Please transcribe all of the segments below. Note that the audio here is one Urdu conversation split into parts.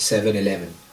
7:11,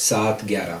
7:11।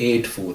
8:4,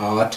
8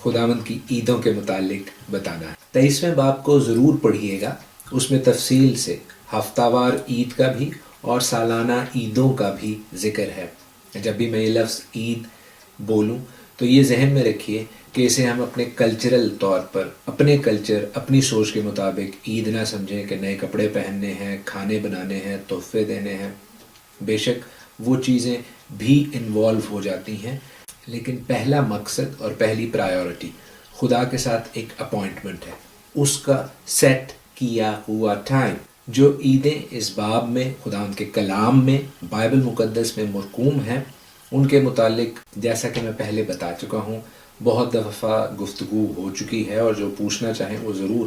خداوند کی عیدوں کے متعلق بتانا ہے۔ 23ویں باب کو ضرور پڑھیے گا، اس میں تفصیل سے ہفتہ وار عید کا بھی اور سالانہ عیدوں کا بھی ذکر ہے۔ جب بھی میں یہ لفظ عید بولوں تو یہ ذہن میں رکھیے کہ اسے ہم اپنے کلچرل طور پر، اپنے کلچر، اپنی سوچ کے مطابق عید نہ سمجھیں کہ نئے کپڑے پہننے ہیں، کھانے بنانے ہیں، تحفے دینے ہیں۔ بے شک وہ چیزیں بھی انوالو ہو جاتی ہیں، لیکن پہلا مقصد اور پہلی پرائیورٹی خدا کے ساتھ ایک اپوائنٹمنٹ ہے، اس کا سیٹ کیا ہوا ٹائم۔ جو عیدیں اس باب میں خدا ان کے کلام میں، بائبل مقدس میں مرقوم ہیں، ان کے متعلق جیسا کہ میں پہلے بتا چکا ہوں، بہت دفعہ گفتگو ہو چکی ہے، اور جو پوچھنا چاہیں وہ ضرور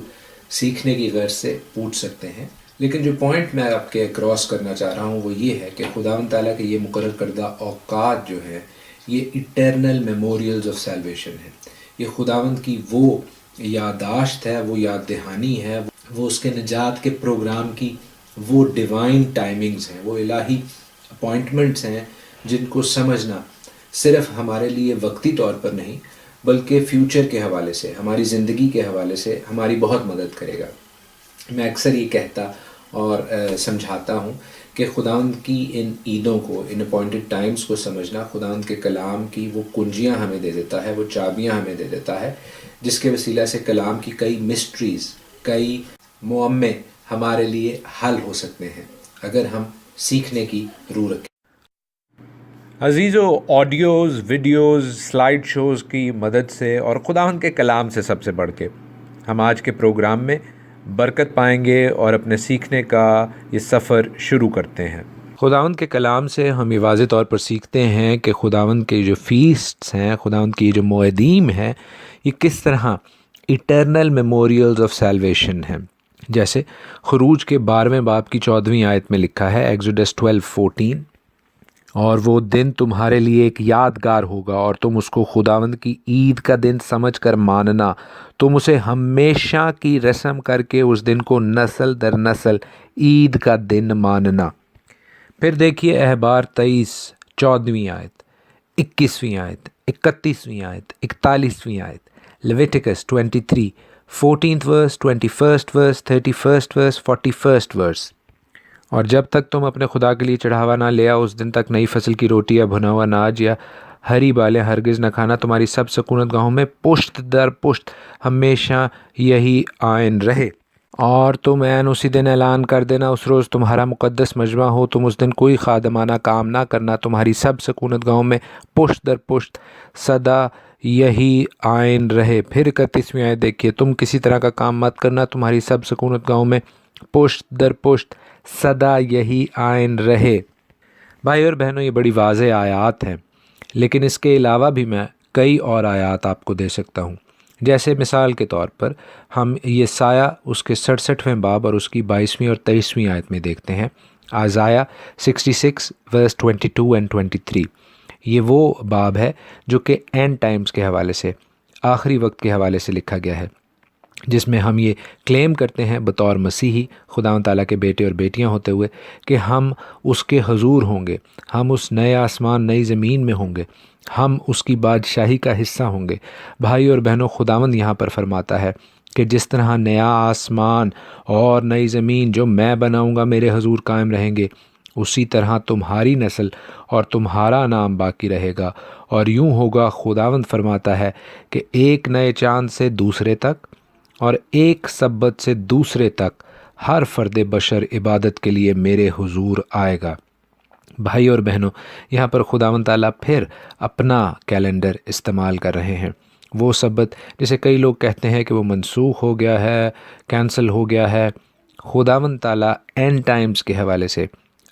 سیکھنے کی غرض سے پوچھ سکتے ہیں۔ لیکن جو پوائنٹ میں آپ کے کراس کرنا چاہ رہا ہوں وہ یہ ہے کہ خداوند تعالیٰ کے یہ مقرر کردہ اوقات جو ہیں یہ ایٹرنل میموریلز آف سیلویشن ہیں۔ یہ خداوند کی وہ یادداشت ہے، وہ یاد دہانی ہے، وہ اس کے نجات کے پروگرام کی وہ ڈیوائن ٹائمنگز ہیں، وہ الہی اپوائنٹمنٹس ہیں جن کو سمجھنا صرف ہمارے لیے وقتی طور پر نہیں بلکہ فیوچر کے حوالے سے، ہماری زندگی کے حوالے سے ہماری بہت مدد کرے گا۔ میں اکثر یہ کہتا اور سمجھاتا ہوں کہ خداوند کی ان عیدوں کو، ان اپوائنٹڈ ٹائمز کو سمجھنا خداوند کے کلام کی وہ کنجیاں ہمیں دے دیتا ہے، وہ چابیاں ہمیں دے دیتا ہے، جس کے وسیلہ سے کلام کی کئی مسٹریز، کئی معمے ہمارے لیے حل ہو سکتے ہیں اگر ہم سیکھنے کی روح رکھیں۔ عزیزو، آڈیوز، ویڈیوز، سلائیڈ شوز کی مدد سے اور خداوند کے کلام سے سب سے بڑھ کے ہم آج کے پروگرام میں برکت پائیں گے اور اپنے سیکھنے کا یہ سفر شروع کرتے ہیں۔ خداوند کے کلام سے ہم یہ واضح طور پر سیکھتے ہیں کہ خداوند کے جو فیسٹس ہیں، خداوند کی جو موعدین ہیں، یہ کس طرح ایٹرنل میموریلز آف سیلویشن ہیں۔ جیسے خروج کے 12ویں باب کی 14ویں آیت میں لکھا ہے، ایگزوڈس 12:14، اور وہ دن تمہارے لیے ایک یادگار ہوگا اور تم اس کو خداوند کی عید کا دن سمجھ کر ماننا، تم اسے ہمیشہ کی رسم کر کے اس دن کو نسل در نسل عید کا دن ماننا۔ پھر دیکھیے احبار 23 14ویں آیت، 21ویں آیت، 31ویں آیت، 41ویں آیت، لیویٹیکس 23 14th verse، 21st verse، 31st verse، 41st verse۔ اور جب تک تم اپنے خدا کے لیے چڑھاوا نہ لے آؤ، اس دن تک نئی فصل کی روٹی یا بھنا ہوا اناج یا ہری بالیں ہرگز نہ کھانا، تمہاری سب سکونت گاہوں میں پشت در پشت ہمیشہ یہی آئین رہے۔ اور تم عین اسی دن اعلان کر دینا، اس روز تمہارا مقدس مجمع ہو، تم اس دن کوئی خادمانہ کام نہ کرنا، تمہاری سب سکونت گاہوں میں پشت در پشت سدا یہی آئین رہے۔ پھر 31ویں آیت دیکھیے، تم کسی طرح کا کام مت کرنا، تمہاری سب سکونت گاہوں میں پشت در پشت سدا یہی آئین رہے۔ بھائی اور بہنوں، یہ بڑی واضح آیات ہیں، لیکن اس کے علاوہ بھی میں کئی اور آیات آپ کو دے سکتا ہوں۔ جیسے مثال کے طور پر ہم یہ سایہ اس کے 66ویں باب اور اس کی 22ویں اور 23ویں آیت میں دیکھتے ہیں۔ آزایا 66 verse 22 and 23، یہ وہ باب ہے جو کہ اینڈ ٹائمز کے حوالے سے، آخری وقت کے حوالے سے لکھا گیا ہے، جس میں ہم یہ کلیم کرتے ہیں بطور مسیحی، خداوند تعالیٰ کے بیٹے اور بیٹیاں ہوتے ہوئے، کہ ہم اس کے حضور ہوں گے، ہم اس نئے آسمان نئی زمین میں ہوں گے، ہم اس کی بادشاہی کا حصہ ہوں گے۔ بھائی اور بہنوں، خداوند یہاں پر فرماتا ہے کہ جس طرح نیا آسمان اور نئی زمین جو میں بناؤں گا میرے حضور قائم رہیں گے، اسی طرح تمہاری نسل اور تمہارا نام باقی رہے گا، اور یوں ہوگا۔ خداوند فرماتا ہے کہ ایک نئے چاند سے دوسرے تک اور ایک سبت سے دوسرے تک ہر فرد بشر عبادت کے لیے میرے حضور آئے گا۔ بھائی اور بہنوں، یہاں پر خداوند تعالیٰ پھر اپنا کیلنڈر استعمال کر رہے ہیں۔ وہ سبت جسے کئی لوگ کہتے ہیں کہ وہ منسوخ ہو گیا ہے، کینسل ہو گیا ہے، خداوند تعالیٰ اینڈ ٹائمز کے حوالے سے،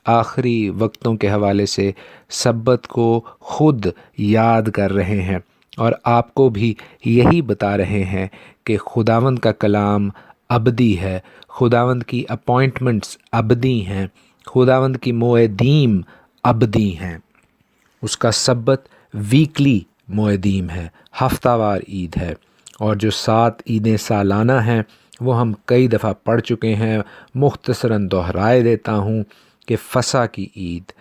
آخری وقتوں کے حوالے سے سبت کو خود یاد کر رہے ہیں، اور آپ کو بھی یہی بتا رہے ہیں کہ خداوند کا کلام ابدی ہے، خداوند کی اپوائنٹمنٹس ابدی ہیں، خداوند کی موعدین ابدی ہیں۔ اس کا سبت ویکلی موعدین ہے، ہفتہ وار عید ہے، اور جو 7 عیدیں سالانہ ہیں وہ ہم کئی دفعہ پڑھ چکے ہیں۔ مختصراً دہرائے دیتا ہوں کہ فسح کی عید،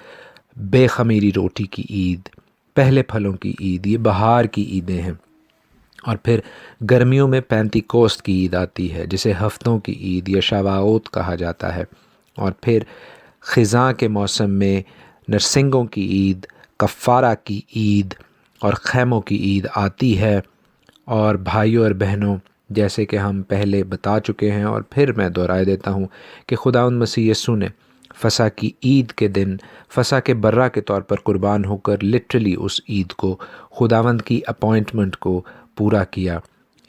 بے خمیری روٹی کی عید، پہلے پھلوں کی عید، یہ بہار کی عیدیں ہیں۔ اور پھر گرمیوں میں پینتیکوست کی عید آتی ہے جسے ہفتوں کی عید یا شواؤت کہا جاتا ہے، اور پھر خزاں کے موسم میں نرسنگوں کی عید، کفارہ کی عید اور خیموں کی عید آتی ہے۔ اور بھائیوں اور بہنوں، جیسے کہ ہم پہلے بتا چکے ہیں اور پھر میں دہرائے دیتا ہوں کہ خداوند مسیح یسوع نے فسح کی عید کے دن فسح کے برہ کے طور پر قربان ہو کر لٹرلی اس عید کو، خداوند کی اپوائنٹمنٹ کو پورا کیا۔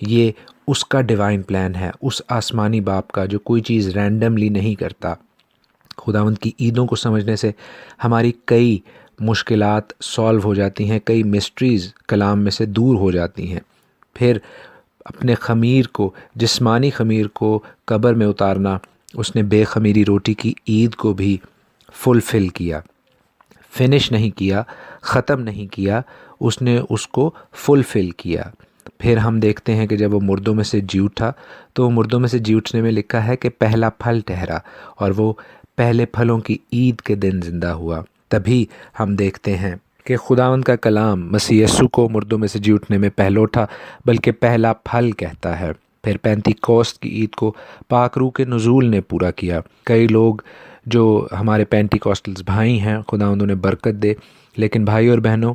یہ اس کا ڈیوائن پلان ہے، اس آسمانی باپ کا جو کوئی چیز رینڈملی نہیں کرتا۔ خداوند کی عیدوں کو سمجھنے سے ہماری کئی مشکلات سالو ہو جاتی ہیں، کئی مسٹریز کلام میں سے دور ہو جاتی ہیں۔ پھر اپنے خمیر کو، جسمانی خمیر کو قبر میں اتارنا، اس نے بے خمیری روٹی کی عید کو بھی فلفل کیا، فنش نہیں کیا، ختم نہیں کیا، اس نے اس کو فلفل کیا۔ پھر ہم دیکھتے ہیں کہ جب وہ مردوں میں سے جی اٹھا تو وہ مردوں میں سے جی اٹھنے میں لکھا ہے کہ پہلا پھل ٹھہرا، اور وہ پہلے پھلوں کی عید کے دن زندہ ہوا۔ تبھی ہم دیکھتے ہیں کہ خداوند کا کلام مسیح یسوع کو مردوں میں سے جی اٹھنے میں پہلوٹا بلکہ پہلا پھل کہتا ہے۔ پھر پینتیکوست کی عید کو پاک روح کے نزول نے پورا کیا۔ کئی لوگ جو ہمارے پینٹیکوسٹلز بھائی ہیں، خداوند انہیں برکت دے، لیکن بھائی اور بہنوں،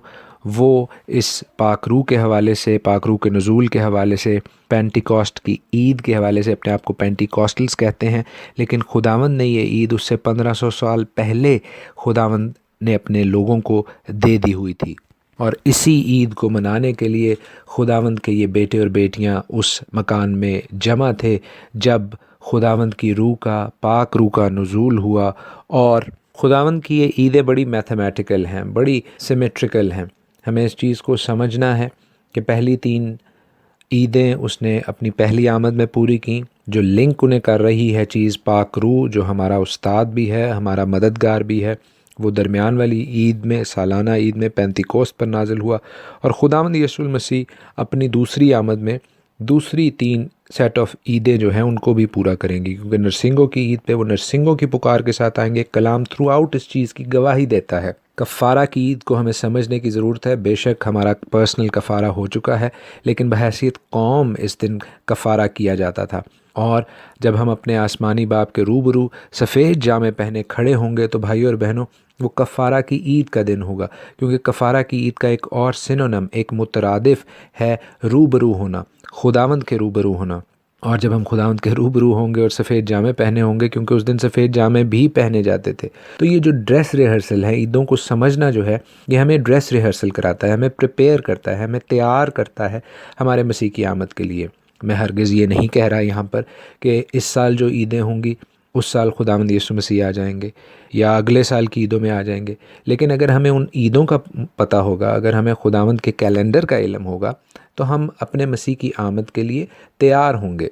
وہ اس پاک روح کے حوالے سے، پاک روح کے نزول کے حوالے سے، پینٹیکوسٹ کی عید کے حوالے سے اپنے آپ کو پینٹیکوسٹلز کہتے ہیں، لیکن خداوند نے یہ عید اس سے 1500 سال پہلے خداوند نے اپنے لوگوں کو دے دی ہوئی تھی، اور اسی عید کو منانے کے لیے خداوند کے یہ بیٹے اور بیٹیاں اس مکان میں جمع تھے جب خداوند کی روح کا، پاک روح کا نزول ہوا۔ اور خداوند کی یہ عیدیں بڑی میتھمیٹیکل ہیں، بڑی سیمیٹریکل ہیں۔ ہمیں اس چیز کو سمجھنا ہے کہ پہلی 3 عیدیں اس نے اپنی پہلی آمد میں پوری کیں۔ جو لنک انہیں کر رہی ہے چیز، پاک روح جو ہمارا استاد بھی ہے، ہمارا مددگار بھی ہے، وہ درمیان والی عید میں، سالانہ عید میں پینتیکوست پر نازل ہوا، اور خداوند یسوع المسیح اپنی دوسری آمد میں دوسری 3 سیٹ آف عیدیں جو ہیں ان کو بھی پورا کریں گی، کیونکہ نرسنگوں کی عید پہ وہ نرسنگوں کی پکار کے ساتھ آئیں گے۔ کلام تھرو آؤٹ اس چیز کی گواہی دیتا ہے۔ کفارہ کی عید کو ہمیں سمجھنے کی ضرورت ہے۔ بے شک ہمارا پرسنل کفارہ ہو چکا ہے، لیکن بحیثیت قوم اس دن کفارہ کیا جاتا تھا، اور جب ہم اپنے آسمانی باپ کے روبرو سفید جامے پہنے کھڑے ہوں گے تو بھائیوں اور بہنوں، وہ کفارہ کی عید کا دن ہوگا، کیونکہ کفارہ کی عید کا ایک اور سینونم، ایک مترادف ہے روبرو ہونا، خداوند کے روبرو ہونا۔ اور جب ہم خداوند کے روبرو ہوں گے اور سفید جامے پہنے ہوں گے، کیونکہ اس دن سفید جامے بھی پہنے جاتے تھے، تو یہ جو ڈریس ریہرسل ہے، عیدوں کو سمجھنا جو ہے، یہ ہمیں ڈریس ریہرسل کراتا ہے، ہمیں پریپیئر کرتا ہے، ہمیں تیار کرتا ہے ہمارے مسیح کی آمد کے لیے۔ میں ہرگز یہ نہیں کہہ رہا یہاں پر کہ اس سال جو عیدیں ہوں گی اس سال خداوند یسوع مسیح آ جائیں گے یا اگلے سال کی عیدوں میں آ جائیں گے، لیکن اگر ہمیں ان عیدوں کا پتہ ہوگا، اگر ہمیں خداوند کے کیلنڈر کا علم ہوگا، تو ہم اپنے مسیح کی آمد کے لیے تیار ہوں گے۔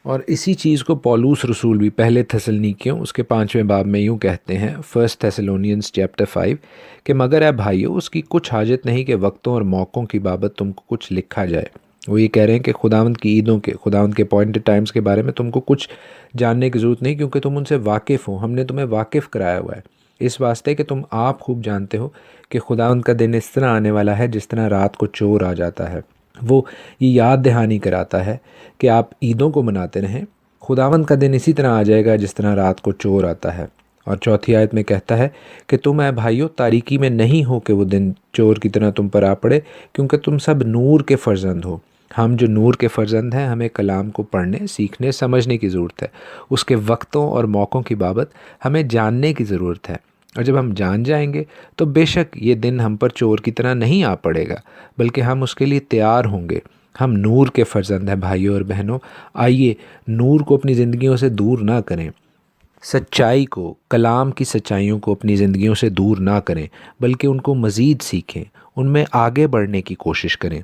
اور اسی چیز کو پولوس رسول بھی پہلے تھسلنیکیوں اس کے 5ویں باب میں یوں کہتے ہیں، 1 Thessalonians chapter 5، کہ مگر اے بھائیو، اس کی کچھ حاجت نہیں کہ وقتوں اور موقعوں کی بابت تم کو کچھ لکھا جائے۔ وہ یہ کہہ رہے ہیں کہ خداوند کی عیدوں کے، خداوند کے اپوائنٹڈ ٹائمز کے بارے میں تم کو کچھ جاننے کی ضرورت نہیں، کیونکہ تم ان سے واقف ہو، ہم نے تمہیں واقف کرایا ہوا ہے، اس واسطے کہ تم آپ خوب جانتے ہو کہ خداوند کا دن اس طرح آنے والا ہے جس طرح رات کو چور آ جاتا ہے۔ وہ یہ یاد دہانی کراتا ہے کہ آپ عیدوں کو مناتے رہیں، خداوند کا دن اسی طرح آ جائے گا جس طرح رات کو چور آتا ہے۔ اور 4 آیت میں کہتا ہے کہ تم اے بھائیو تاریکی میں نہیں ہو کہ وہ دن چور کی طرح تم پر آ پڑے، کیونکہ تم سب نور کے فرزند ہو۔ ہم جو نور کے فرزند ہیں، ہمیں کلام کو پڑھنے، سیکھنے، سمجھنے کی ضرورت ہے، اس کے وقتوں اور موقعوں کی بابت ہمیں جاننے کی ضرورت ہے، اور جب ہم جان جائیں گے تو بے شک یہ دن ہم پر چور کی طرح نہیں آ پڑے گا، بلکہ ہم اس کے لیے تیار ہوں گے۔ ہم نور کے فرزند ہیں بھائیوں اور بہنوں، آئیے نور کو اپنی زندگیوں سے دور نہ کریں، سچائی کو، کلام کی سچائیوں کو اپنی زندگیوں سے دور نہ کریں، بلکہ ان کو مزید سیکھیں، ان میں آگے بڑھنے کی کوشش کریں۔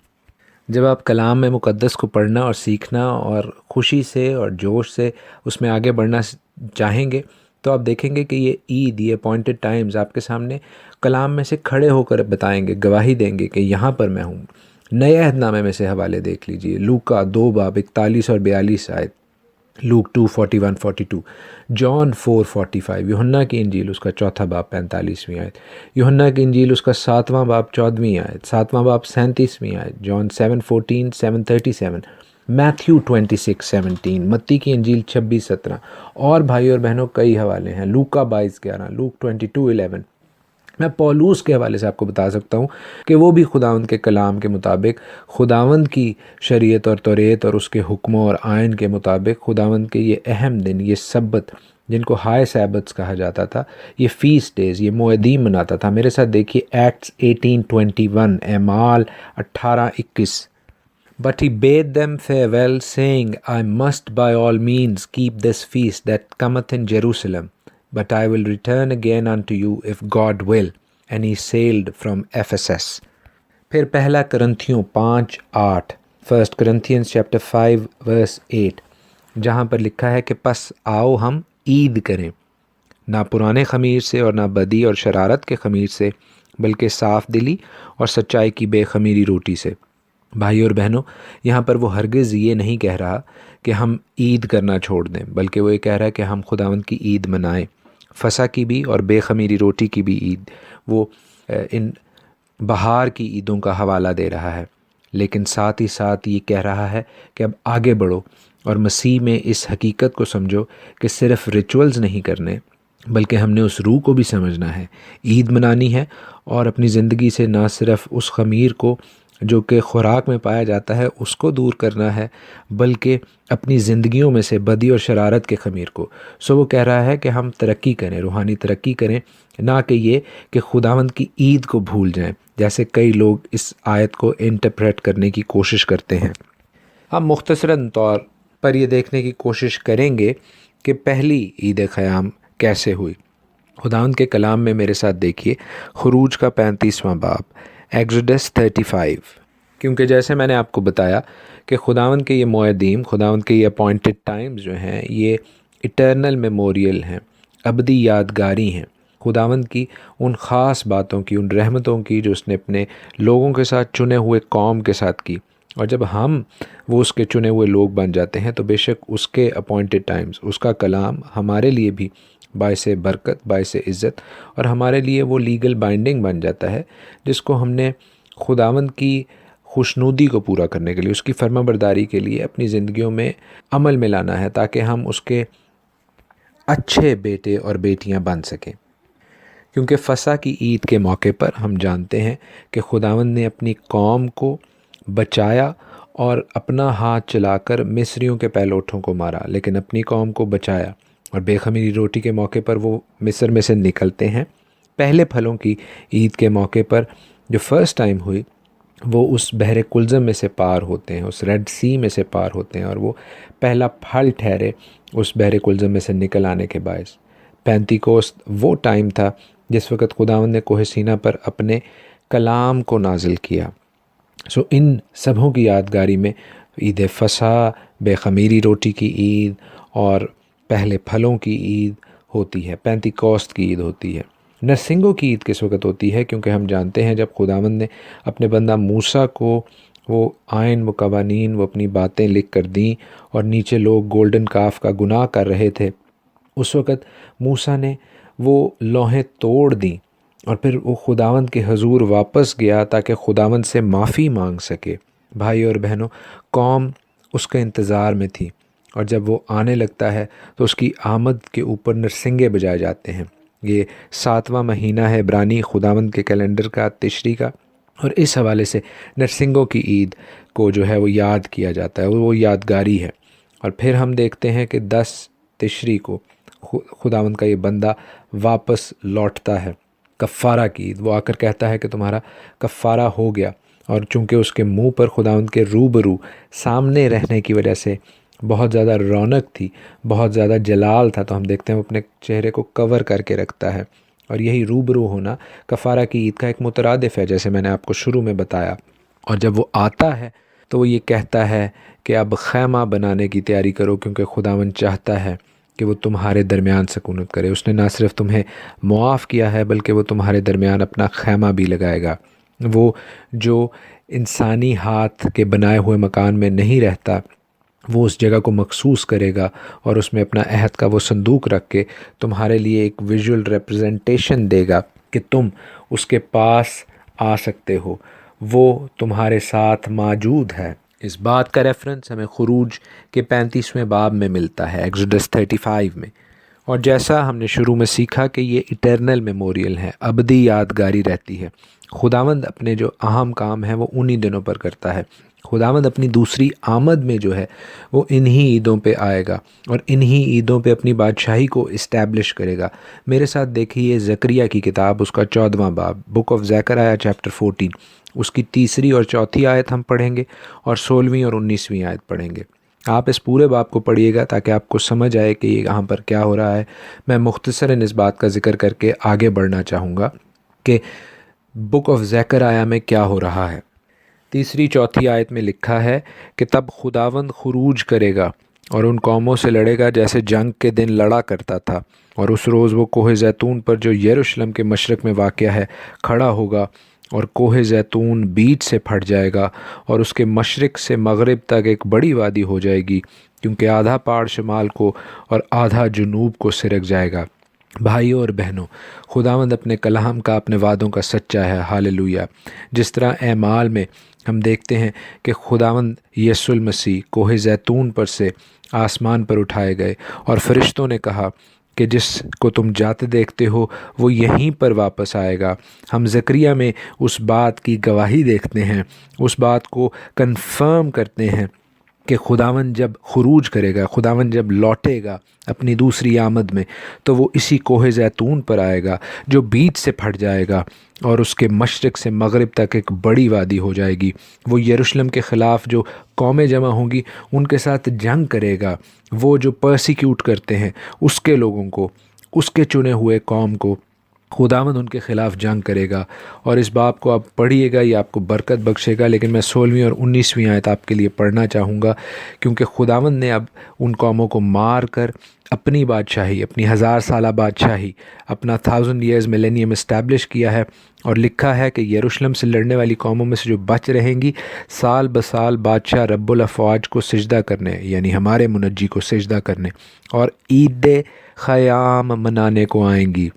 جب آپ کلام میں مقدس کو پڑھنا اور سیکھنا اور خوشی سے اور جوش سے اس میں آگے بڑھنا چاہیں گے، تو آپ دیکھیں گے کہ یہ عید، یہ اپوائنٹڈ ٹائمز آپ کے سامنے کلام میں سے کھڑے ہو کر بتائیں گے، گواہی دیں گے کہ یہاں پر میں ہوں۔ نئے عہد نامے میں سے حوالے دیکھ لیجئے، لوکا 2 باب 41 اور 42 آیت، لوک 2:41-42، جان 4:45، یوحنا کی انجیل اس کا 4 باب 45ویں آیت، یوحنا کی انجیل اس کا 7واں باب 14ویں آیت، 7واں باب 37ویں آیت، جان 7:14 7:37، میتھیو 26:17، متی کی انجیل 26:17، اور بھائی اور بہنوں کئی حوالے ہیں، لوکا 22:11، لوک 22:11۔ میں پولوس کے حوالے سے آپ کو بتا سکتا ہوں کہ وہ بھی خداوند کے کلام کے مطابق، خداوند کی شریعت اور توریت اور اس کے حکموں اور آئین کے مطابق، خداوند کے یہ اہم دن، یہ سبت جن کو ہائی سیبتس کہا جاتا تھا، یہ فیسٹ ڈیز، یہ موعدین مناتا تھا۔ میرے ساتھ دیکھیے ایکٹس 18:21، اعمال 18:21۔ But he bade them farewell, saying, I must by all means keep this feast that cometh in Jerusalem, but I will return again unto you, if God will. And he sailed from Ephesus. پھر پہلا کرنتھیوں 5:8، فرسٹ کرنتھینز چیپٹر 5 verse 8، جہاں پر لکھا ہے کہ پس آؤ ہم عید کریں، نہ پرانے خمیر سے اور نہ بدی اور شرارت کے خمیر سے، بلکہ صاف دلی اور سچائی کی بے خمیری روٹی سے۔ بھائی اور بہنوں، یہاں پر وہ ہرگز یہ نہیں کہہ رہا کہ ہم عید کرنا چھوڑ دیں، بلکہ وہ یہ کہہ رہا ہے کہ ہم خداوند کی عید منائیں، فسح کی بھی اور بے خمیری روٹی کی بھی عید۔ وہ ان بہار کی عیدوں کا حوالہ دے رہا ہے، لیکن ساتھ ہی ساتھ یہ کہہ رہا ہے کہ اب آگے بڑھو اور مسیح میں اس حقیقت کو سمجھو کہ صرف ریچولز نہیں کرنے، بلکہ ہم نے اس روح کو بھی سمجھنا ہے۔ عید منانی ہے اور اپنی زندگی سے نہ صرف اس خمیر کو جو کہ خوراک میں پایا جاتا ہے اس کو دور کرنا ہے، بلکہ اپنی زندگیوں میں سے بدی اور شرارت کے خمیر کو۔ سو وہ کہہ رہا ہے کہ ہم ترقی کریں، روحانی ترقی کریں، نہ کہ یہ کہ خداوند کی عید کو بھول جائیں، جیسے کئی لوگ اس آیت کو انٹرپریٹ کرنے کی کوشش کرتے ہیں۔ ہم مختصراً طور پر یہ دیکھنے کی کوشش کریں گے کہ پہلی عید خیام کیسے ہوئی۔ خداوند کے کلام میں میرے ساتھ دیکھیے خروج کا 35واں باب، ایگزوڈس 35، کیونکہ جیسے میں نے آپ کو بتایا کہ خداوند کے یہ موعدین، خداوند کے یہ اپوائنٹڈ ٹائمز جو ہیں، یہ ایٹرنل میموریل ہیں، ابدی یادگاری ہیں، خداوند کی ان خاص باتوں کی، ان رحمتوں کی جو اس نے اپنے لوگوں کے ساتھ، چنے ہوئے قوم کے ساتھ کی۔ اور جب ہم وہ اس کے چنے ہوئے لوگ بن جاتے ہیں تو بے شک اس کے اپوائنٹڈ ٹائمز، اس کا کلام ہمارے لیے بھی باعث برکت، باعث عزت، اور ہمارے لیے وہ لیگل بائنڈنگ بن جاتا ہے جس کو ہم نے خداوند کی خوشنودی کو پورا کرنے کے لیے، اس کی فرما برداری کے لیے اپنی زندگیوں میں عمل میں لانا ہے، تاکہ ہم اس کے اچھے بیٹے اور بیٹیاں بن سکیں۔ کیونکہ فسح کی عید کے موقع پر ہم جانتے ہیں کہ خداوند نے اپنی قوم کو بچایا اور اپنا ہاتھ چلا کر مصریوں کے پہلوٹوں کو مارا، لیکن اپنی قوم کو بچایا۔ اور بے خمیری روٹی کے موقع پر وہ مصر میں سے نکلتے ہیں۔ پہلے پھلوں کی عید کے موقع پر جو فرسٹ ٹائم ہوئی، وہ اس بحر کلزم میں سے پار ہوتے ہیں، اس ریڈ سی میں سے پار ہوتے ہیں، اور وہ پہلا پھل ٹھہرے اس بحر کلزم میں سے نکل آنے کے باعث۔ پینتیکوست وہ ٹائم تھا جس وقت خداوند نے کوہ سینا پر اپنے کلام کو نازل کیا۔ سو ان سبھوں کی یادگاری میں عید فسح، بے خمیری روٹی کی عید اور پہلے پھلوں کی عید ہوتی ہے، پینتیکوست کی عید ہوتی ہے۔ نرسنگوں کی عید کس وقت ہوتی ہے؟ کیونکہ ہم جانتے ہیں جب خداوند نے اپنے بندہ موسیٰ کو وہ آئین، وہ قوانین، وہ اپنی باتیں لکھ کر دیں، اور نیچے لوگ گولڈن کاف کا گناہ کر رہے تھے، اس وقت موسیٰ نے وہ لوحیں توڑ دیں، اور پھر وہ خداوند کے حضور واپس گیا تاکہ خداوند سے معافی مانگ سکے۔ بھائی اور بہنوں، قوم اس کے انتظار میں تھی، اور جب وہ آنے لگتا ہے تو اس کی آمد کے اوپر نرسنگے بجائے جاتے ہیں۔ یہ 7واں مہینہ ہے عبرانی خداوند کے کیلنڈر کا، تشری کا، اور اس حوالے سے نرسنگوں کی عید کو جو ہے وہ یاد کیا جاتا ہے، وہ یادگاری ہے۔ اور پھر ہم دیکھتے ہیں کہ 10 تشری کو خداوند کا یہ بندہ واپس لوٹتا ہے، کفارہ کی عید۔ وہ آ کر کہتا ہے کہ تمہارا کفارہ ہو گیا، اور چونکہ اس کے منہ پر خداوند کے روبرو سامنے رہنے کی وجہ سے بہت زیادہ رونق تھی، بہت زیادہ جلال تھا، تو ہم دیکھتے ہیں وہ اپنے چہرے کو کور کر کے رکھتا ہے۔ اور یہی روبرو ہونا کفارہ کی عید کا ایک مترادف ہے، جیسے میں نے آپ کو شروع میں بتایا۔ اور جب وہ آتا ہے تو وہ یہ کہتا ہے کہ اب خیمہ بنانے کی تیاری کرو، کیونکہ خداوند چاہتا ہے کہ وہ تمہارے درمیان سکونت کرے۔ اس نے نہ صرف تمہیں معاف کیا ہے، بلکہ وہ تمہارے درمیان اپنا خیمہ بھی لگائے گا۔ وہ جو انسانی ہاتھ کے بنائے ہوئے مکان میں نہیں رہتا، وہ اس جگہ کو مخصوص کرے گا اور اس میں اپنا عہد کا وہ صندوق رکھ کے تمہارے لیے ایک ویژول ریپرزنٹیشن دے گا کہ تم اس کے پاس آ سکتے ہو، وہ تمہارے ساتھ موجود ہے۔ اس بات کا ریفرنس ہمیں خروج کے 35ویں باب میں ملتا ہے، ایکسوڈس 35 میں۔ اور جیسا ہم نے شروع میں سیکھا کہ یہ ایٹرنل میموریل ہے، ابدی یادگاری رہتی ہے۔ خداوند اپنے جو اہم کام ہیں وہ انہی دنوں پر کرتا ہے۔ خداوند اپنی دوسری آمد میں جو ہے وہ انہی عیدوں پہ آئے گا اور انہی عیدوں پہ اپنی بادشاہی کو اسٹیبلش کرے گا۔ میرے ساتھ دیکھیے زکریا کی کتاب، اس کا 14واں باب، بک آف زکریا چیپٹر 14، اس کی 3 اور 4 آیت ہم پڑھیں گے اور 16 اور 19 آیت پڑھیں گے۔ آپ اس پورے باب کو پڑھیے گا تاکہ آپ کو سمجھ آئے کہ یہاں پر کیا ہو رہا ہے۔ میں مختصراً اس بات کا ذکر کر کے آگے بڑھنا چاہوں گا کہ بک آف زکریا میں کیا ہو رہا ہے۔ 3 4 آیت میں لکھا ہے کہ تب خداوند خروج کرے گا اور ان قوموں سے لڑے گا جیسے جنگ کے دن لڑا کرتا تھا، اور اس روز وہ کوہ زیتون پر جو یروشلم کے مشرق میں واقع ہے کھڑا ہوگا، اور کوہ زیتون بیچ سے پھٹ جائے گا اور اس کے مشرق سے مغرب تک ایک بڑی وادی ہو جائے گی، کیونکہ آدھا پہاڑ شمال کو اور آدھا جنوب کو سرک جائے گا۔ بھائیوں اور بہنوں، خداوند اپنے کلام کا، اپنے وعدوں کا سچا ہے، ہاللویا۔ جس طرح اعمال میں ہم دیکھتے ہیں کہ خداوند یسوع المسیح کوہ زیتون پر سے آسمان پر اٹھائے گئے اور فرشتوں نے کہا کہ جس کو تم جاتے دیکھتے ہو وہ یہیں پر واپس آئے گا۔ ہم زکریا میں اس بات کی گواہی دیکھتے ہیں، اس بات کو کنفرم کرتے ہیں کہ خداوند جب خروج کرے گا، خداوند جب لوٹے گا اپنی دوسری آمد میں، تو وہ اسی کوہ زیتون پر آئے گا جو بیچ سے پھٹ جائے گا اور اس کے مشرق سے مغرب تک ایک بڑی وادی ہو جائے گی۔ وہ یروشلم کے خلاف جو قومیں جمع ہوں گی ان کے ساتھ جنگ کرے گا، وہ جو پرسیکیوٹ کرتے ہیں اس کے لوگوں کو، اس کے چنے ہوئے قوم کو خداوند ان کے خلاف جنگ کرے گا۔ اور اس باب کو آپ پڑھیے گا، یہ آپ کو برکت بخشے گا۔ لیکن میں 16 اور 19 آیت آپ کے لیے پڑھنا چاہوں گا، کیونکہ خداوند نے اب ان قوموں کو مار کر اپنی بادشاہی، اپنی 1000 سالہ بادشاہی، اپنا 1000 ایئرز ملینیم اسٹیبلش کیا ہے، اور لکھا ہے کہ یروشلم سے لڑنے والی قوموں میں سے جو بچ رہیں گی سال بسال بادشاہ رب الافواج کو سجدہ کرنے، یعنی ہمارے منجی کو سجدہ کرنے اور عید خیام منانے کو آئیں گی۔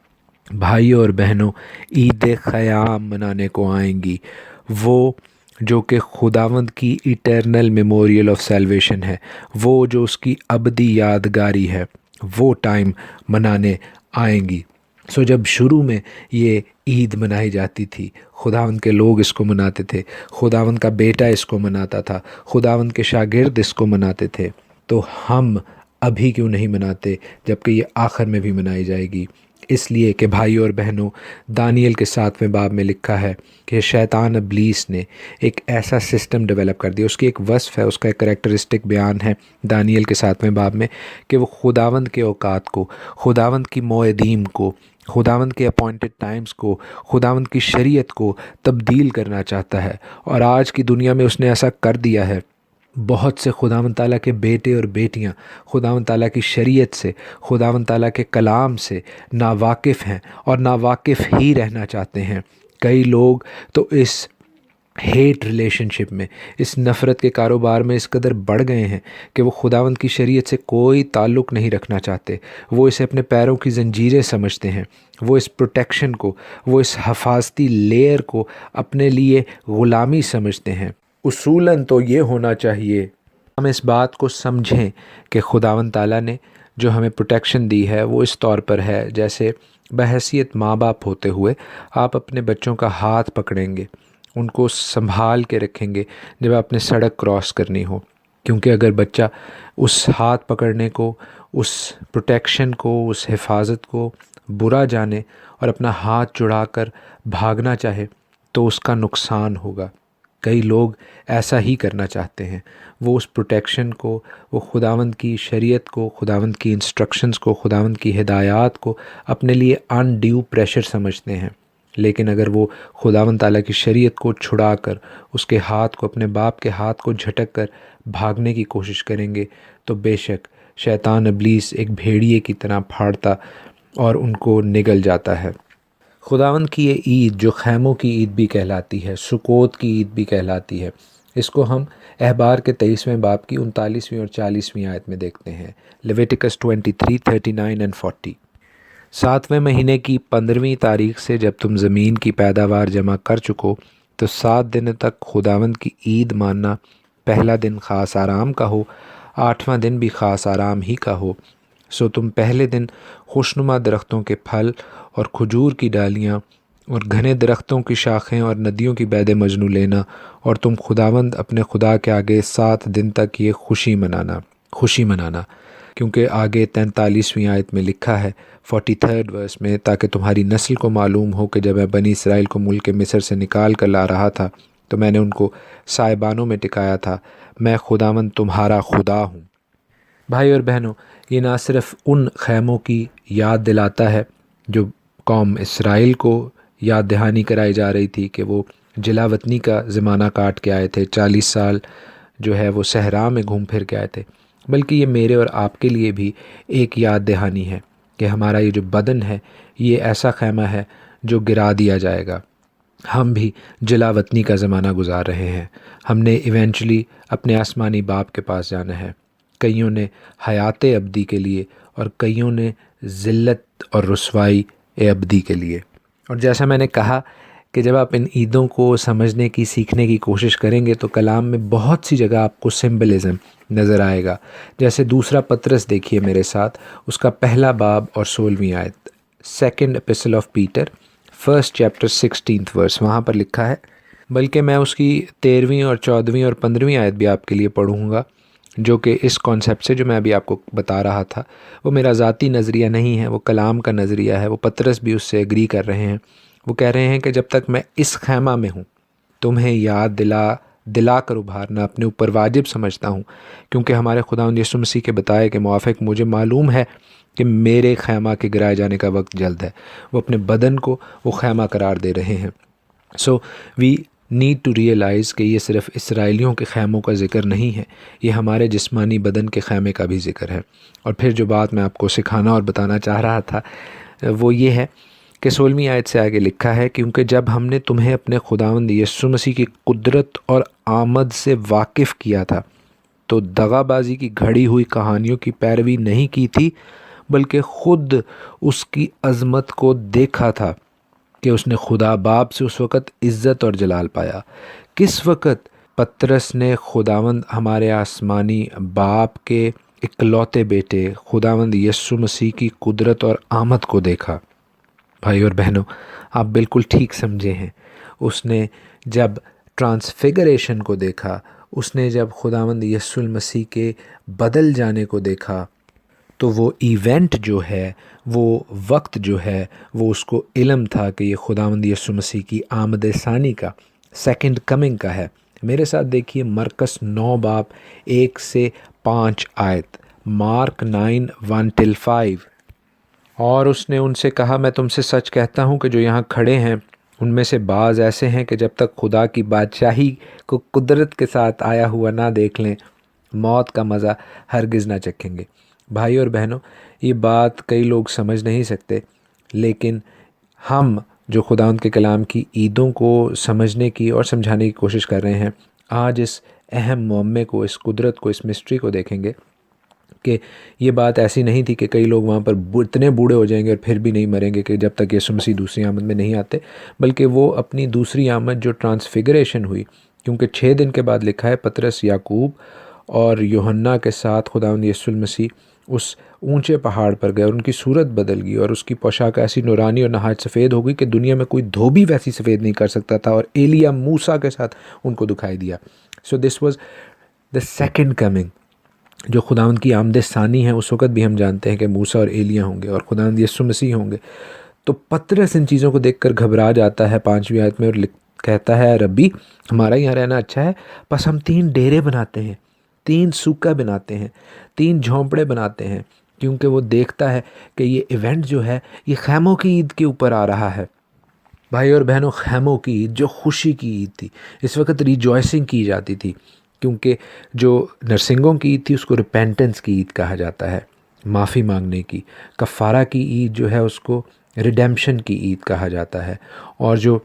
بھائیوں اور بہنوں، عید خیام منانے کو آئیں گی، وہ جو کہ خداوند کی ایٹرنل میموریل آف سیلویشن ہے، وہ جو اس کی ابدی یادگاری ہے، وہ ٹائم منانے آئیں گی۔ جب شروع میں یہ عید منائی جاتی تھی، خداوند کے لوگ اس کو مناتے تھے، خداوند کا بیٹا اس کو مناتا تھا، خداوند کے شاگرد اس کو مناتے تھے، تو ہم ابھی کیوں نہیں مناتے جبکہ یہ آخر میں بھی منائی جائے گی؟ اس لیے کہ بھائیوں اور بہنوں، دانیل کے 7ویں باب میں لکھا ہے کہ شیطان ابلیس نے ایک ایسا سسٹم ڈیولپ کر دیا، اس کی ایک وصف ہے، اس کا ایک کریکٹرسٹک بیان ہے دانیل کے 7ویں باب میں، کہ وہ خداوند کے اوقات کو، خداوند کی موعدین کو، خداوند کے اپوائنٹڈ ٹائمز کو، خداوند کی شریعت کو تبدیل کرنا چاہتا ہے۔ اور آج کی دنیا میں اس نے ایسا کر دیا ہے۔ بہت سے خداوند تعالیٰ کے بیٹے اور بیٹیاں خداوند تعالیٰ کی شریعت سے، خداوند تعالیٰ کے کلام سے ناواقف ہیں اور ناواقف ہی رہنا چاہتے ہیں۔ کئی لوگ تو اس ہیٹ ریلیشن شپ میں، اس نفرت کے کاروبار میں اس قدر بڑھ گئے ہیں کہ وہ خداوند کی شریعت سے کوئی تعلق نہیں رکھنا چاہتے۔ وہ اسے اپنے پیروں کی زنجیریں سمجھتے ہیں، وہ اس پروٹیکشن کو، وہ اس حفاظتی لیئر کو اپنے لیے غلامی سمجھتے ہیں۔ اصولاً تو یہ ہونا چاہیے ہم اس بات کو سمجھیں کہ خداوند تعالیٰ نے جو ہمیں پروٹیکشن دی ہے وہ اس طور پر ہے جیسے بحیثیت ماں باپ ہوتے ہوئے آپ اپنے بچوں کا ہاتھ پکڑیں گے، ان کو سنبھال کے رکھیں گے جب آپ نے سڑک کراس کرنی ہو، کیونکہ اگر بچہ اس ہاتھ پکڑنے کو، اس پروٹیکشن کو، اس حفاظت کو برا جانے اور اپنا ہاتھ چڑھا کر بھاگنا چاہے تو اس کا نقصان ہوگا۔ کئی لوگ ایسا ہی کرنا چاہتے ہیں، وہ اس پروٹیکشن کو، وہ خداوند کی شریعت کو، خداوند کی انسٹرکشنز کو، خداوند کی ہدایات کو اپنے لیے ان ڈیو پریشر سمجھتے ہیں۔ لیکن اگر وہ خداوند تعالیٰ کی شریعت کو چھڑا کر اس کے ہاتھ کو، اپنے باپ کے ہاتھ کو جھٹک کر بھاگنے کی کوشش کریں گے تو بے شک شیطان ابلیس ایک بھیڑیے کی طرح پھاڑتا اور ان کو نگل جاتا ہے۔ خداوند کی یہ عید جو خیموں کی عید بھی کہلاتی ہے، سکوت کی عید بھی کہلاتی ہے، اس کو ہم احبار کے 23ویں باب کی 39ویں اور 40ویں آیت میں دیکھتے ہیں، لیویٹیکس 23, 39 and 40۔ 7ویں مہینے کی 15ویں تاریخ سے جب تم زمین کی پیداوار جمع کر چکو تو 7 دن تک خداوند کی عید ماننا، پہلا دن خاص آرام کا ہو، 8واں دن بھی خاص آرام ہی کا ہو۔ سو تم پہلے دن خوشنما درختوں کے پھل اور کھجور کی ڈالیاں اور گھنے درختوں کی شاخیں اور ندیوں کی بید مجنو لینا، اور تم خداوند اپنے خدا کے آگے 7 دن تک یہ خوشی منانا، کیونکہ آگے 43ویں آیت میں لکھا ہے 43rd ورس میں، تاکہ تمہاری نسل کو معلوم ہو کہ جب میں بنی اسرائیل کو ملک مصر سے نکال کر لا رہا تھا تو میں نے ان کو سائبانوں میں ٹکایا تھا، میں خداوند تمہارا خدا ہوں۔ بھائی اور بہنوں، یہ نہ صرف ان خیموں کی یاد دلاتا ہے جو قوم اسرائیل کو یاد دہانی کرائی جا رہی تھی کہ وہ جلا وطنی کا زمانہ کاٹ کے آئے تھے، 40 سال جو ہے وہ صحرا میں گھوم پھر کے آئے تھے، بلکہ یہ میرے اور آپ کے لیے بھی ایک یاد دہانی ہے کہ ہمارا یہ جو بدن ہے یہ ایسا خیمہ ہے جو گرا دیا جائے گا۔ ہم بھی جلا وطنی کا زمانہ گزار رہے ہیں، ہم نے ایونچولی اپنے آسمانی باپ کے پاس جانا ہے۔ کئیوں نے حیات ابدی کے لیے اور کئیوں نے ذلت اور رسوائی ابدی کے لیے۔ اور جیسا میں نے کہا کہ جب آپ ان عیدوں کو سمجھنے کی، سیکھنے کی کوشش کریں گے تو کلام میں بہت سی جگہ آپ کو سمبلزم نظر آئے گا۔ جیسے دوسرا پطرس دیکھیے میرے ساتھ، اس کا پہلا باب اور 16ویں آیت، second epistle of Peter, first chapter 16th verse, وہاں پر لکھا ہے، بلکہ میں اس کی 13ویں اور 14ویں اور 15ویں آیت بھی آپ کے لیے پڑھوں گا، جو کہ اس کانسیپٹ سے جو میں ابھی آپ کو بتا رہا تھا وہ میرا ذاتی نظریہ نہیں ہے، وہ کلام کا نظریہ ہے۔ وہ پطرس بھی اس سے ایگری کر رہے ہیں۔ وہ کہہ رہے ہیں کہ جب تک میں اس خیمہ میں ہوں تمہیں یاد دلا کر ابھارنا اپنے اوپر واجب سمجھتا ہوں، کیونکہ ہمارے خداوند یسوع مسیح کے بتائے کے موافق مجھے معلوم ہے کہ میرے خیمہ کے گرائے جانے کا وقت جلد ہے۔ وہ اپنے بدن کو وہ خیمہ قرار دے رہے ہیں۔ سو وی نیڈ ٹو ریئلائز کہ یہ صرف اسرائیلیوں کے خیموں کا ذکر نہیں ہے، یہ ہمارے جسمانی بدن کے خیمے کا بھی ذکر ہے۔ اور پھر جو بات میں آپ کو سکھانا اور بتانا چاہ رہا تھا وہ یہ ہے کہ 16ویں آیت سے آگے لکھا ہے، کیونکہ جب ہم نے تمہیں اپنے خداوند یسوع مسیح کی قدرت اور آمد سے واقف کیا تھا تو دغا بازی کی گھڑی ہوئی کہانیوں کی پیروی نہیں کی تھی، بلکہ خود اس کی عظمت کو دیکھا تھا کہ اس نے خدا باپ سے اس وقت عزت اور جلال پایا۔ کس وقت پطرس نے خداوند ہمارے آسمانی باپ کے اکلوتے بیٹے خداوند یسوع مسیح کی قدرت اور آمد کو دیکھا؟ بھائی اور بہنوں، آپ بالکل ٹھیک سمجھے ہیں۔ اس نے جب ٹرانسفیگریشن کو دیکھا، اس نے جب خداوند یسوع المسیح کے بدل جانے کو دیکھا، تو وہ ایونٹ جو ہے، وہ وقت جو ہے، وہ اس کو علم تھا کہ یہ خداوند یسوع مسیح کی آمد ثانی کا، سیکنڈ کمنگ کا ہے۔ میرے ساتھ دیکھیے مرکس 9 باب 1 سے 5 آیت، مارک 9, 1 till 5۔ اور اس نے ان سے کہا، میں تم سے سچ کہتا ہوں کہ جو یہاں کھڑے ہیں ان میں سے بعض ایسے ہیں کہ جب تک خدا کی بادشاہی کو قدرت کے ساتھ آیا ہوا نہ دیکھ لیں، موت کا مزہ ہرگز نہ چکھیں گے۔ بھائی اور بہنوں، یہ بات کئی لوگ سمجھ نہیں سکتے، لیکن ہم جو خداوند کے کلام کی عیدوں کو سمجھنے کی اور سمجھانے کی کوشش کر رہے ہیں، آج اس اہم معمے کو، اس قدرت کو، اس مسٹری کو دیکھیں گے کہ یہ بات ایسی نہیں تھی کہ کئی لوگ وہاں پر اتنے بوڑھے ہو جائیں گے اور پھر بھی نہیں مریں گے کہ جب تک یسوع مسیح دوسری آمد میں نہیں آتے، بلکہ وہ اپنی دوسری آمد جو ٹرانسفیگریشن ہوئی، کیونکہ 6 دن کے بعد لکھا ہے پطرس، یعقوب اور یوحنا کے ساتھ خداوند یسوع المسیح اس اونچے پہاڑ پر گئے اور ان کی صورت بدل گئی اور اس کی پوشاک ایسی نورانی اور نہایت سفید ہو گئی کہ دنیا میں کوئی دھوبی ویسی سفید نہیں کر سکتا تھا، اور ایلیا موسیٰ کے ساتھ ان کو دکھائی دیا۔ So this was the second coming, جو خداوند کی آمد ثانی ہے۔ اس وقت بھی ہم جانتے ہیں کہ موسیٰ اور ایلیا ہوں گے اور خداوند یسوع مسیح ہوں گے۔ تو پطرس ان چیزوں کو دیکھ کر گھبرا جاتا ہے 5ویں آیت میں، اور کہتا ہے، ربی ہمارا یہاں رہنا اچھا ہے، بس ہم 3 ڈیرے بناتے ہیں، 3 سوکا بناتے ہیں، 3 جھونپڑے بناتے ہیں، کیونکہ وہ دیکھتا ہے کہ یہ ایونٹ جو ہے یہ خیموں کی عید کے اوپر آ رہا ہے۔ بھائی اور بہنوں، خیموں کی عید جو خوشی کی عید تھی، اس وقت ریجوائسنگ کی جاتی تھی، کیونکہ جو نرسنگوں کی عید تھی اس کو ریپینٹنس کی عید کہا جاتا ہے، معافی مانگنے کی۔ کفارہ کی عید جو ہے اس کو ریڈیمپشن کی عید کہا جاتا ہے، اور جو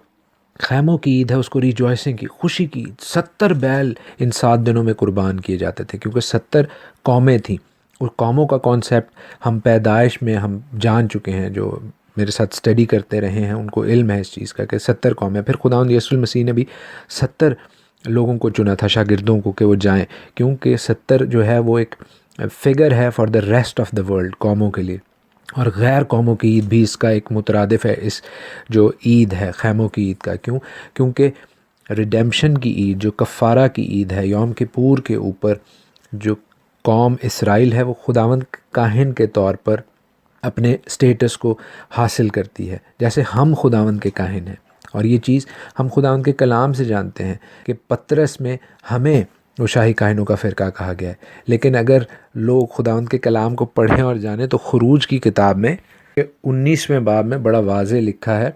خیموں کی عید ہے، اس کو ریجوائسنگ کی، خوشی کی عید۔ 70 بیل ان 7 دنوں میں قربان کیے جاتے تھے، کیونکہ 70 قومیں تھیں۔ اور قوموں کا کانسیپٹ ہم پیدائش میں ہم جان چکے ہیں، جو میرے ساتھ اسٹڈی کرتے رہے ہیں ان کو علم ہے اس چیز کا کہ 70 قومیں۔ پھر خداوند یسوع المسیح نے بھی 70 لوگوں کو چنا تھا، شاگردوں کو، کہ وہ جائیں، کیونکہ 70 جو ہے وہ ایک فگر ہے for the rest of the world, قوموں کے لیے۔ اور غیر قوموں کی عید بھی اس کا ایک مترادف ہے، اس جو عید ہے خیموں کی عید کا۔ کیونکہ ریڈیمشن کی عید، جو کفارہ کی عید ہے، یوم کپور کے اوپر جو قوم اسرائیل ہے وہ خداوند کاہن کے طور پر اپنے سٹیٹس کو حاصل کرتی ہے، جیسے ہم خداوند کے کاہن ہیں۔ اور یہ چیز ہم خداوند کے کلام سے جانتے ہیں کہ پطرس میں ہمیں وہ شاہی کاہنوں کا فرقہ کہا گیا ہے۔ لیکن اگر لوگ خداوند کے کلام کو پڑھیں اور جانیں تو خروج کی کتاب میں 19ویں باب میں بڑا واضح لکھا ہے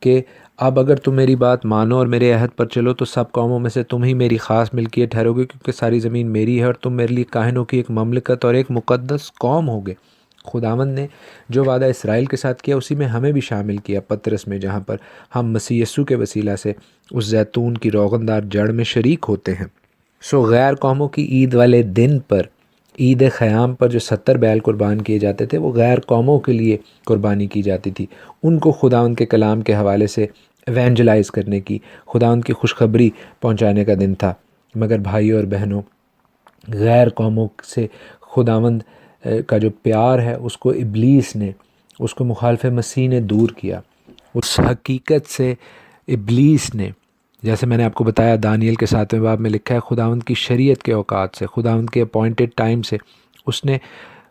کہ اب اگر تم میری بات مانو اور میرے عہد پر چلو تو سب قوموں میں سے تم ہی میری خاص ملکیت ٹھہرو گے، کیونکہ ساری زمین میری ہے اور تم میرے لیے کاہنوں کی ایک مملکت اور ایک مقدس قوم ہوگے۔ خداوند نے جو وعدہ اسرائیل کے ساتھ کیا اسی میں ہمیں بھی شامل کیا پطرس میں، جہاں پر ہم مسیح یسوع کے وسیلہ سے اس زیتون کی روغندار جڑ میں شریک ہوتے ہیں۔ غیر قوموں کی عید والے دن پر، عید خیام پر جو 70 بیل قربان کیے جاتے تھے وہ غیر قوموں کے لیے قربانی کی جاتی تھی، ان کو خداوند کے کلام کے حوالے سے ایونجلائز کرنے کی، خداوند کی خوشخبری پہنچانے کا دن تھا۔ مگر بھائیوں اور بہنوں، غیر قوموں سے خداوند کا جو پیار ہے اس کو ابلیس نے، اس کو مخالف مسیح نے دور کیا۔ اس حقیقت سے ابلیس نے، جیسے میں نے آپ کو بتایا دانیل کے 7ویں باب میں لکھا ہے، خداوند کی شریعت کے اوقات سے، خداوند کے اپوائنٹڈ ٹائم سے اس نے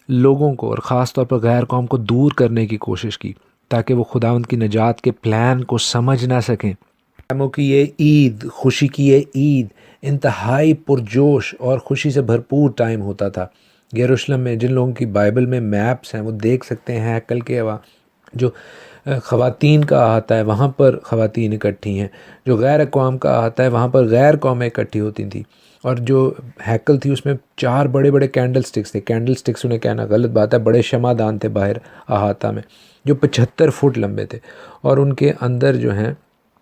لوگوں کو اور خاص طور پر غیر قوم کو دور کرنے کی کوشش کی تاکہ وہ خداوند کی نجات کے پلان کو سمجھ نہ سکیں۔ خیموں کی یہ عید، خوشی کی یہ عید انتہائی پرجوش اور خوشی سے بھرپور ٹائم ہوتا تھا۔ یروشلم میں جن لوگوں کی بائبل میں میپس ہیں وہ دیکھ سکتے ہیں ہیکل کے ہوا جو خواتین کا آتا ہے وہاں پر خواتین اکٹھی ہیں، جو غیر اقوام کا آتا ہے وہاں پر غیر قومیں اکٹھی ہوتی تھیں۔ اور جو ہیکل تھی اس میں 4 بڑے بڑے کینڈل سٹکس تھے، کینڈل سٹکس انہیں کہنا غلط بات ہے، بڑے شمع دان تھے باہر احاطہ میں جو 75 فٹ لمبے تھے، اور ان کے اندر جو ہیں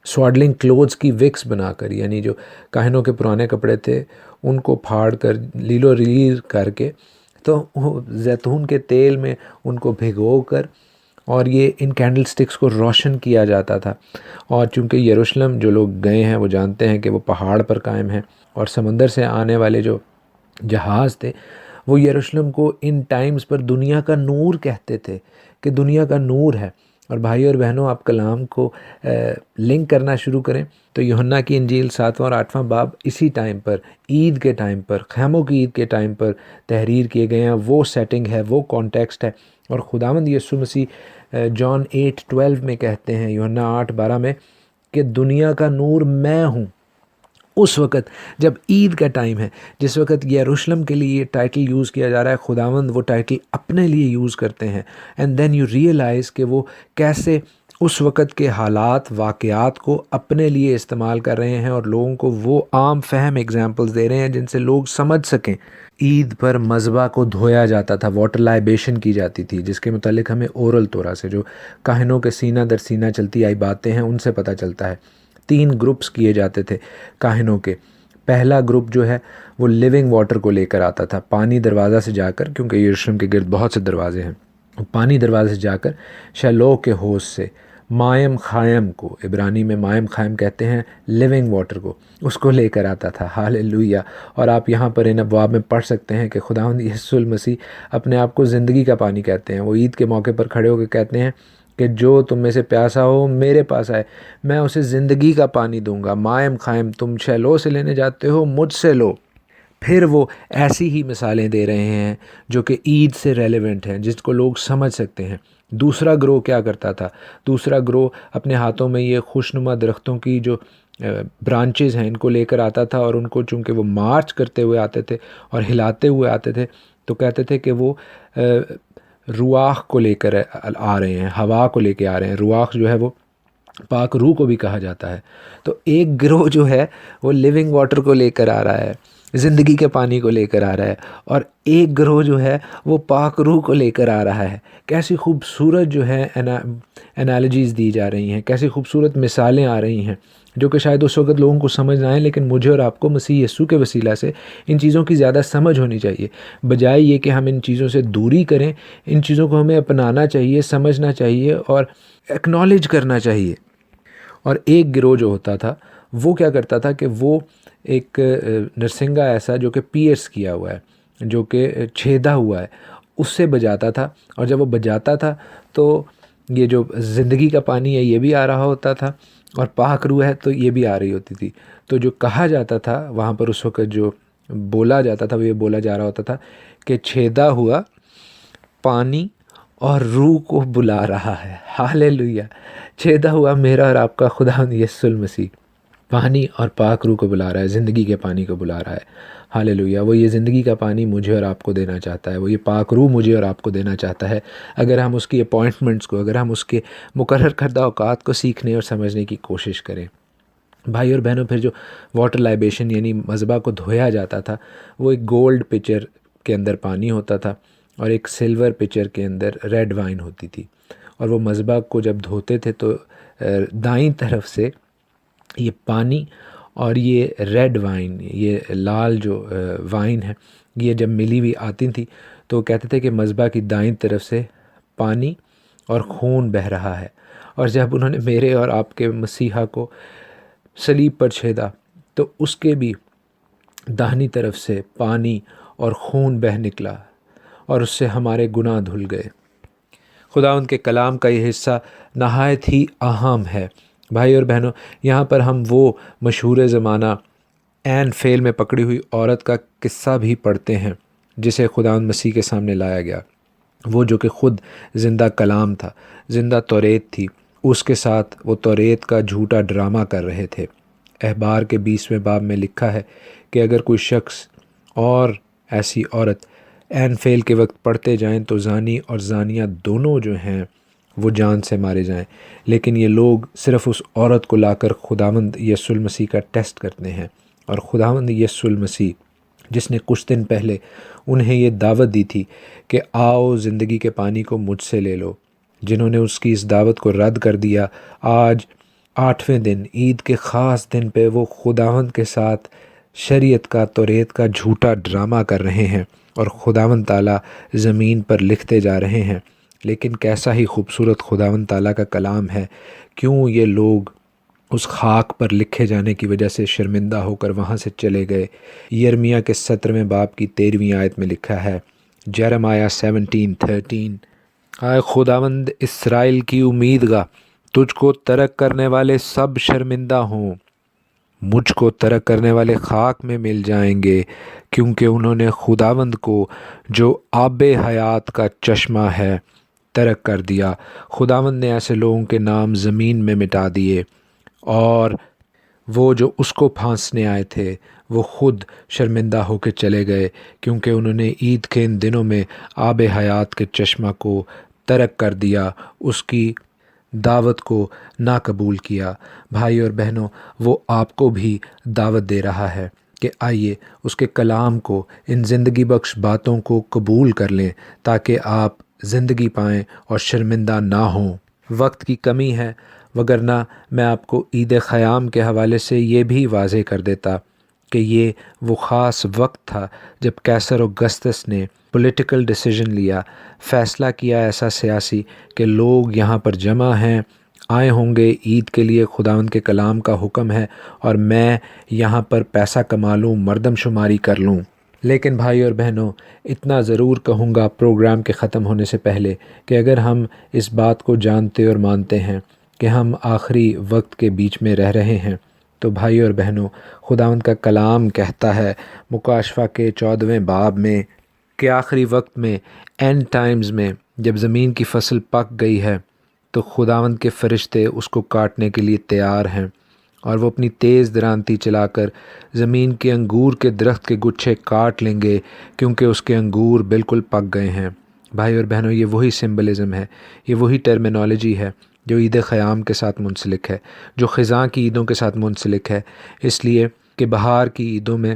سواڈلنگ کلوتھس کی وکس بنا کر، یعنی جو کاہنوں کے پرانے کپڑے تھے ان کو پھاڑ کر لیلو ریلیز کر کے تو زیتون کے تیل میں ان کو بھگو کر اور یہ ان کینڈل سٹکس کو روشن کیا جاتا تھا۔ اور چونکہ یروشلم جو لوگ گئے ہیں وہ جانتے ہیں کہ وہ پہاڑ پر قائم ہے، اور سمندر سے آنے والے جو جہاز تھے وہ یروشلم کو ان ٹائمز پر دنیا کا نور کہتے تھے کہ دنیا کا نور ہے۔ اور بھائی اور بہنوں، آپ کلام کو لنک کرنا شروع کریں تو یوحنا کی انجیل 7واں اور 8واں باب اسی ٹائم پر، عید کے ٹائم پر، خیموں کی عید کے ٹائم پر تحریر کیے گئے ہیں۔ وہ سیٹنگ ہے، وہ کانٹیکسٹ ہے۔ اور خداوند یسوع مسیح جان 8:12 میں کہتے ہیں، یوحنا 8:12 میں، کہ دنیا کا نور میں ہوں۔ اس وقت جب عید کا ٹائم ہے، جس وقت یروشلم کے لیے یہ ٹائٹل یوز کیا جا رہا ہے، خداوند وہ ٹائٹل اپنے لیے یوز کرتے ہیں۔ اینڈ دین یو ریئلائز کہ وہ کیسے اس وقت کے حالات، واقعات کو اپنے لیے استعمال کر رہے ہیں اور لوگوں کو وہ عام فہم ایگزامپلز دے رہے ہیں جن سے لوگ سمجھ سکیں۔ عید پر مذبح کو دھویا جاتا تھا، واٹر لائبیشن کی جاتی تھی، جس کے متعلق ہمیں اورل تورا سے، جو کاہنوں کے سینہ در سینہ چلتی آئی باتیں ہیں، ان سے پتہ چلتا ہے۔ 3 گروپس کیے جاتے تھے کاہنوں کے۔ پہلا گروپ جو ہے وہ لیونگ واٹر کو لے کر آتا تھا، پانی دروازہ سے جا کر، کیونکہ یروشلم کے گرد بہت سے دروازے ہیں، پانی دروازے سے جا کر شیلوہ کے حوض سے مائم خائم کو، عبرانی میں مائم خائم کہتے ہیں لیونگ واٹر کو، اس کو لے کر آتا تھا۔ ہاللیلویہ۔ اور آپ یہاں پر ان ابواب میں پڑھ سکتے ہیں کہ خداوند یسوع المسیح اپنے آپ کو زندگی کا پانی کہتے ہیں۔ وہ عید کے موقع پر کھڑے ہو کے کہتے ہیں کہ جو تم میں سے پیاسا ہو میرے پاس آئے، میں اسے زندگی کا پانی دوں گا۔ مائم خائم تم شیلوہ سے لینے جاتے ہو، مجھ سے لو۔ پھر وہ ایسی ہی مثالیں دے رہے ہیں جو کہ عید سے ریلیونٹ ہیں، جس کو لوگ سمجھ سکتے ہیں۔ دوسرا گروہ کیا کرتا تھا؟ دوسرا گروہ اپنے ہاتھوں میں یہ خوشنما درختوں کی جو برانچز ہیں ان کو لے کر آتا تھا، اور ان کو چونکہ وہ مارچ کرتے ہوئے آتے تھے اور ہلاتے ہوئے آتے تھے تو کہتے تھے کہ وہ رواح کو لے کر آ رہے ہیں، ہوا کو لے کے آ رہے ہیں۔ رواح جو ہے وہ پاک روح کو بھی کہا جاتا ہے۔ تو ایک گروہ جو ہے وہ لیونگ واٹر کو لے کر آ رہا ہے، زندگی کے پانی کو لے کر آ رہا ہے، اور ایک گروہ جو ہے وہ پاک روح کو لے کر آ رہا ہے۔ کیسی خوبصورت جو ہے انالوجیز دی جا رہی ہیں، کیسی خوبصورت مثالیں آ رہی ہیں جو کہ شاید اس وقت لوگوں کو سمجھ نہ آئیں، لیکن مجھے اور آپ کو مسیح یسوع کے وسیلہ سے ان چیزوں کی زیادہ سمجھ ہونی چاہیے، بجائے یہ کہ ہم ان چیزوں سے دوری کریں۔ ان چیزوں کو ہمیں اپنانا چاہیے، سمجھنا چاہیے اور ایکنالج کرنا چاہیے۔ اور ایک گروہ جو ہوتا تھا وہ کیا کرتا تھا کہ وہ ایک نرسنگا ایسا جو کہ پیئرس کیا ہوا ہے، جو کہ چھیدا ہوا ہے، اس سے بجاتا تھا، اور جب وہ بجاتا تھا تو یہ جو زندگی کا پانی ہے یہ بھی آ رہا ہوتا تھا، اور پاک روح ہے تو یہ بھی آ رہی ہوتی تھی۔ تو جو کہا جاتا تھا وہاں پر اس وقت، جو بولا جاتا تھا وہ یہ بولا جا رہا ہوتا تھا کہ چھیدا ہوا پانی اور روح کو بلا رہا ہے۔ ہاللیلویہ! چھیدا ہوا میرا اور آپ کا خداوند یسوع المسیح پانی اور پاک روح کو بلا رہا ہے، زندگی کے پانی کو بلا رہا ہے۔ ہاللیلویہ! وہ یہ زندگی کا پانی مجھے اور آپ کو دینا چاہتا ہے، وہ یہ پاک روح مجھے اور آپ کو دینا چاہتا ہے، اگر ہم اس کی اپوائنٹمنٹس کو، اگر ہم اس کے مقرر کردہ اوقات کو سیکھنے اور سمجھنے کی کوشش کریں۔ بھائی اور بہنوں، پھر جو واٹر لائبیشن یعنی مذبح کو دھویا جاتا تھا، وہ ایک گولڈ پچر کے اندر پانی ہوتا تھا اور ایک سلور پچر کے اندر ریڈ وائن ہوتی تھی، اور وہ مذبح کو جب دھوتے تھے تو دائیں طرف سے یہ پانی اور یہ ریڈ وائن، یہ لال جو وائن ہے، یہ جب ملی ہوئی آتی تھی تو کہتے تھے کہ مذبح کی دائیں طرف سے پانی اور خون بہہ رہا ہے۔ اور جب انہوں نے میرے اور آپ کے مسیحا کو صلیب پر چھیدا تو اس کے بھی داہنی طرف سے پانی اور خون بہہ نکلا، اور اس سے ہمارے گناہ دھل گئے۔ خدا ان کے کلام کا یہ حصہ نہایت ہی اہم ہے۔ بھائی اور بہنوں، یہاں پر ہم وہ مشہور زمانہ عین فعل میں پکڑی ہوئی عورت کا قصہ بھی پڑھتے ہیں جسے خداوند مسیح کے سامنے لایا گیا، وہ جو کہ خود زندہ کلام تھا، زندہ توریت تھی، اس کے ساتھ وہ توریت کا جھوٹا ڈرامہ کر رہے تھے۔ احبار کے 20ویں باب میں لکھا ہے کہ اگر کوئی شخص اور ایسی عورت عین فعل کے وقت پڑھتے جائیں تو زانی اور زانیہ دونوں جو ہیں وہ جان سے مارے جائیں۔ لیکن یہ لوگ صرف اس عورت کو لا کر خداوند یسوع المسیح کا ٹیسٹ کرتے ہیں، اور خداوند یسوع المسیح جس نے کچھ دن پہلے انہیں یہ دعوت دی تھی کہ آؤ زندگی کے پانی کو مجھ سے لے لو، جنہوں نے اس کی اس دعوت کو رد کر دیا، آج 8ویں دن عید کے خاص دن پہ وہ خداوند کے ساتھ شریعت کا، توریت کا جھوٹا ڈرامہ کر رہے ہیں، اور خداوند تعالیٰ زمین پر لکھتے جا رہے ہیں۔ لیکن کیسا ہی خوبصورت خداوند تعالیٰ کا کلام ہے، کیوں یہ لوگ اس خاک پر لکھے جانے کی وجہ سے شرمندہ ہو کر وہاں سے چلے گئے۔ یرمیہ کے 17ویں باب کی 13ویں آیت میں لکھا ہے، جیرمیہ 17:13، آئے خداوند اسرائیل کی امید گاہ، تجھ کو ترک کرنے والے سب شرمندہ ہوں، مجھ کو ترک کرنے والے خاک میں مل جائیں گے، کیونکہ انہوں نے خداوند کو جو آب حیات کا چشمہ ہے ترک کر دیا۔ خداوند نے ایسے لوگوں کے نام زمین میں مٹا دیے، اور وہ جو اس کو پھانسنے آئے تھے وہ خود شرمندہ ہو کے چلے گئے، کیونکہ انہوں نے عید کے ان دنوں میں آب حیات کے چشمہ کو ترک کر دیا، اس کی دعوت کو نہ قبول کیا۔ بھائی اور بہنوں، وہ آپ کو بھی دعوت دے رہا ہے کہ آئیے اس کے کلام کو، ان زندگی بخش باتوں کو قبول کر لیں تاکہ آپ زندگی پائیں اور شرمندہ نہ ہوں۔ وقت کی کمی ہے، وگرنہ میں آپ کو عید خیام کے حوالے سے یہ بھی واضح کر دیتا کہ یہ وہ خاص وقت تھا جب کیسر اوگسطس نے پولیٹیکل ڈیسیجن لیا، فیصلہ کیا ایسا سیاسی کہ لوگ یہاں پر جمع ہیں، آئے ہوں گے عید کے لیے، خداوند کے کلام کا حکم ہے، اور میں یہاں پر پیسہ کما لوں، مردم شماری کر لوں۔ لیکن بھائی اور بہنوں، اتنا ضرور کہوں گا پروگرام کے ختم ہونے سے پہلے کہ اگر ہم اس بات کو جانتے اور مانتے ہیں کہ ہم آخری وقت کے بیچ میں رہ رہے ہیں، تو بھائی اور بہنوں، خداوند کا کلام کہتا ہے مکاشفہ کے 14ویں باب میں کہ آخری وقت میں، اینڈ ٹائمز میں، جب زمین کی فصل پک گئی ہے تو خداوند کے فرشتے اس کو کاٹنے کے لیے تیار ہیں، اور وہ اپنی تیز درانتی چلا کر زمین کے انگور کے درخت کے گچھے کاٹ لیں گے، کیونکہ اس کے انگور بالکل پک گئے ہیں۔ بھائی اور بہنوں، یہ وہی سمبلزم ہے، یہ وہی ٹرمینالوجی ہے جو عید خیام کے ساتھ منسلک ہے، جو خزاں کی عیدوں کے ساتھ منسلک ہے، اس لیے کہ بہار کی عیدوں میں